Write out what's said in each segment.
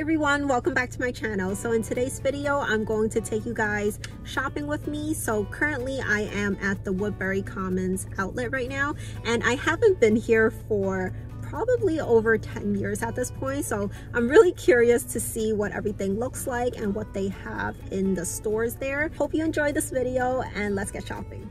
everyone, welcome back to my channel. So in today's video, I'm going to take you guys shopping with me. So currently I am at the Woodbury Commons outlet right now, and I haven't been here for probably over 10 years at this point. So I'm really curious to see what everything looks like and what they have in the stores there. Hope you enjoy this video and let's get shopping.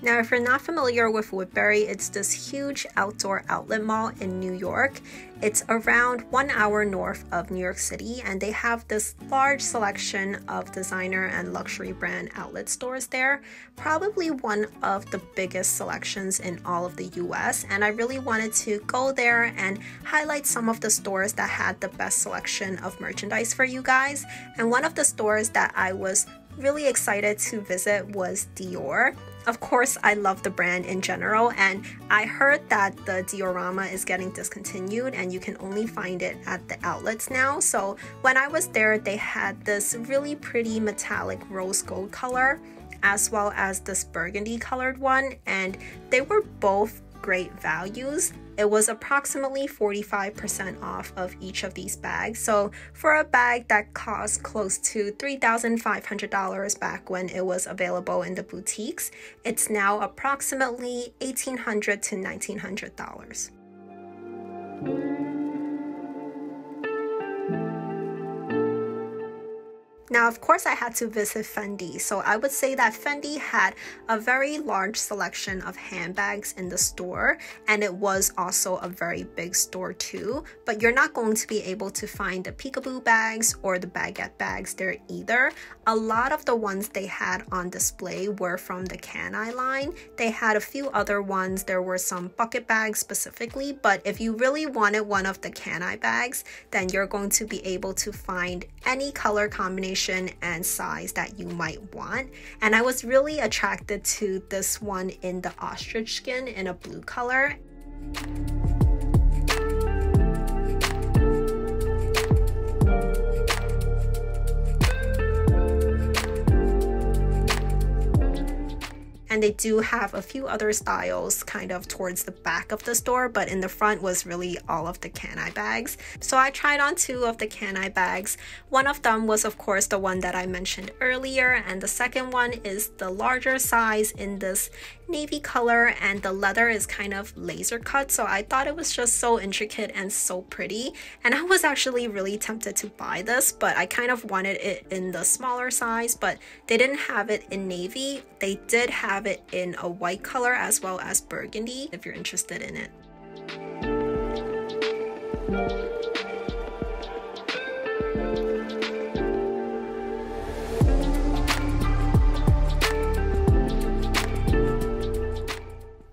Now, if you're not familiar with Woodbury, it's this huge outdoor outlet mall in New York. It's around 1 hour north of New York City, and they have this large selection of designer and luxury brand outlet stores there. Probably one of the biggest selections in all of the US, and I really wanted to go there and highlight some of the stores that had the best selection of merchandise for you guys. And one of the stores that I was really excited to visit was Dior. Of course, I love the brand in general, and I heard that the diorama is getting discontinued and you can only find it at the outlets now. So when I was there, they had this really pretty metallic rose gold color as well as this burgundy colored one, and they were both great values. It was approximately 45% off of each of these bags. So for a bag that cost close to $3,500 back when it was available in the boutiques, it's now approximately $1,800 to $1,900. Now, of course, I had to visit Fendi, so I would say that Fendi had a very large selection of handbags in the store, and it was also a very big store too, but you're not going to be able to find the peekaboo bags or the baguette bags there either. A lot of the ones they had on display were from the Can-I line. They had a few other ones. There were some bucket bags specifically, but if you really wanted one of the Can-I bags, then you're going to be able to find any color combination and size that you might want. And I was really attracted to this one in the ostrich skin in a blue color. And they do have a few other styles kind of towards the back of the store, but in the front was really all of the Can-I bags. So I tried on 2 of the Can-I bags. One of them was, of course, the one that I mentioned earlier, and the second one is the larger size in this navy color, and the leather is kind of laser cut. So I thought it was just so intricate and so pretty, and I was actually really tempted to buy this, but I kind of wanted it in the smaller size, but they didn't have it in navy. They did have it in a white color as well as burgundy if you're interested in it.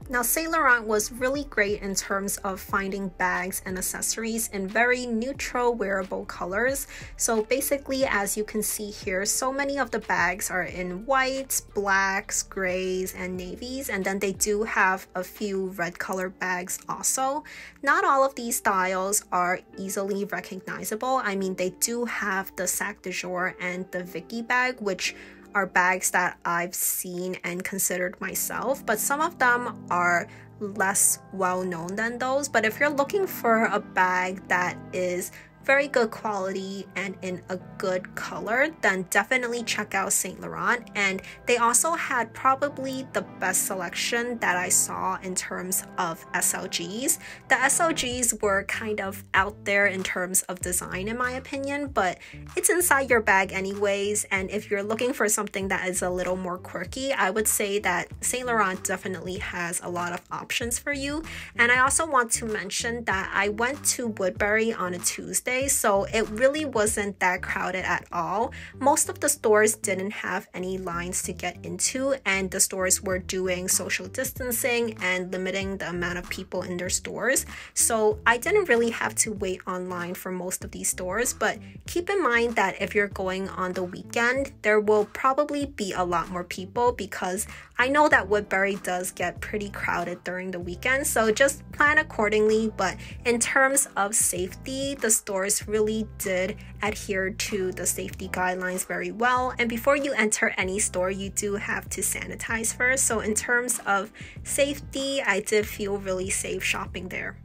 Now, Saint Laurent was really great in terms of finding bags and accessories in very neutral wearable colors. So basically, as you can see here, so many of the bags are in whites, blacks, grays, and navies, and then they do have a few red color bags also. Not all of these styles are easily recognizable. I mean, they do have the Sac de Jour and the Vicky bag, which are bags that I've seen and considered myself, but some of them are less well known than those. But if you're looking for a bag that is very good quality and in a good color, then definitely check out Saint Laurent. And they also had probably the best selection that I saw in terms of SLGs. The SLGs were kind of out there in terms of design in my opinion, but it's inside your bag anyways, and if you're looking for something that is a little more quirky, I would say that Saint Laurent definitely has a lot of options for you. And I also want to mention that I went to Woodbury on a Tuesday, so it really wasn't that crowded at all. Most of the stores didn't have any lines to get into, and the stores were doing social distancing and limiting the amount of people in their stores. So I didn't really have to wait online for most of these stores, but keep in mind that if you're going on the weekend, there will probably be a lot more people, because I know that Woodbury does get pretty crowded during the weekend, so just plan accordingly. But in terms of safety, the stores really did adhere to the safety guidelines very well. And before you enter any store, you do have to sanitize first. So in terms of safety, I did feel really safe shopping there.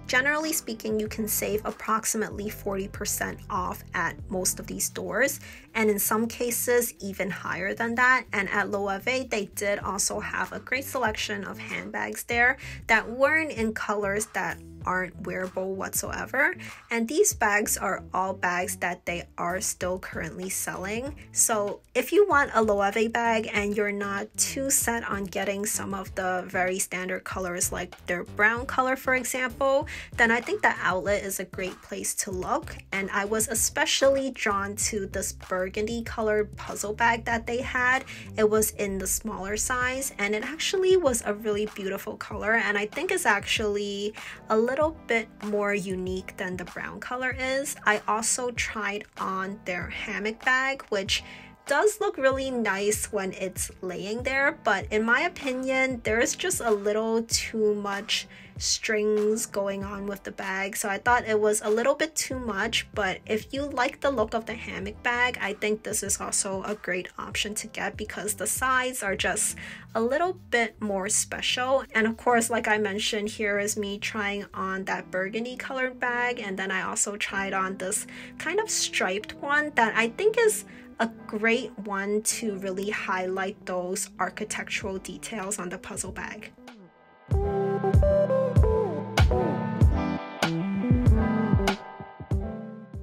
Generally speaking, you can save approximately 40% off at most of these stores, and in some cases even higher than that. And at Loewe, they did also have a great selection of handbags there that weren't in colors that aren't wearable whatsoever, and these bags are all bags that they are still currently selling. So if you want a Loewe bag and you're not too set on getting some of the very standard colors like their brown color, for example, then I think the outlet is a great place to look. And I was especially drawn to this burgundy colored puzzle bag that they had. It was in the smaller size, and it actually was a really beautiful color, and I think it's actually a little bit more unique than the brown color is. I also tried on their hammock bag, which does look really nice when it's laying there, but in my opinion, there's just a little too much strings going on with the bag, so I thought it was a little bit too much. But if you like the look of the hammock bag, I think this is also a great option to get because the sides are just a little bit more special. And of course, like I mentioned, here is me trying on that burgundy colored bag, and then I also tried on this kind of striped one that I think is a great one to really highlight those architectural details on the puzzle bag.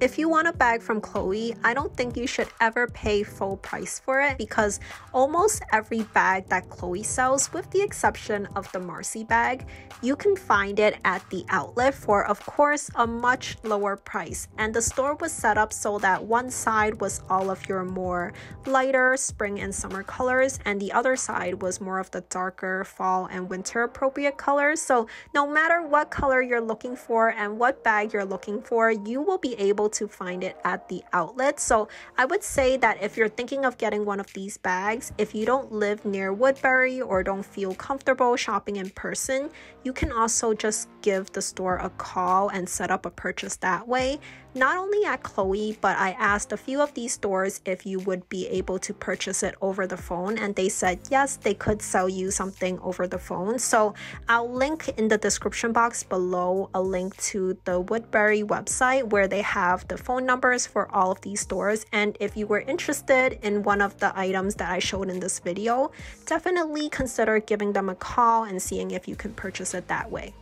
If you want a bag from Chloe, I don't think you should ever pay full price for it because almost every bag that Chloe sells, with the exception of the Marcy bag, you can find it at the outlet for, of course, a much lower price. And the store was set up so that one side was all of your more lighter spring and summer colors, and the other side was more of the darker fall and winter appropriate colors. So no matter what color you're looking for and what bag you're looking for, you will be able to find it at the outlet. So I would say that if you're thinking of getting one of these bags, if you don't live near Woodbury or don't feel comfortable shopping in person, you can also just give the store a call and set up a purchase that way. Not only at Chloe, but I asked a few of these stores if you would be able to purchase it over the phone, and they said yes, they could sell you something over the phone. So I'll link in the description box below a link to the Woodbury website where they have the phone numbers for all of these stores. And if you were interested in one of the items that I showed in this video, definitely consider giving them a call and seeing if you can purchase it that way.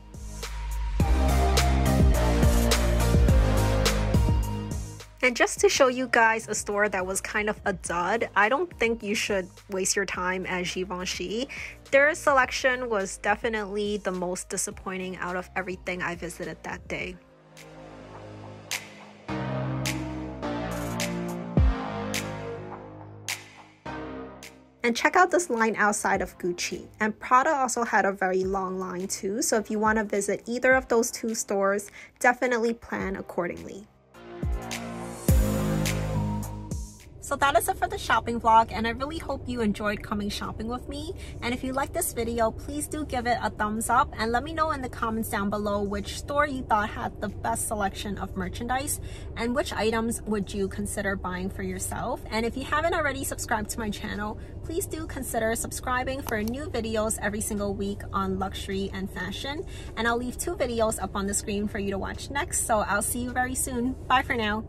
And just to show you guys a store that was kind of a dud, I don't think you should waste your time at Givenchy. Their selection was definitely the most disappointing out of everything I visited that day. And check out this line outside of Gucci. And Prada also had a very long line too, so if you want to visit either of those two stores, definitely plan accordingly. So that is it for the shopping vlog, and I really hope you enjoyed coming shopping with me. And if you like this video, please do give it a thumbs up and let me know in the comments down below which store you thought had the best selection of merchandise and which items would you consider buying for yourself. And if you haven't already subscribed to my channel, please do consider subscribing for new videos every single week on luxury and fashion. And I'll leave 2 videos up on the screen for you to watch next, so I'll see you very soon. Bye for now.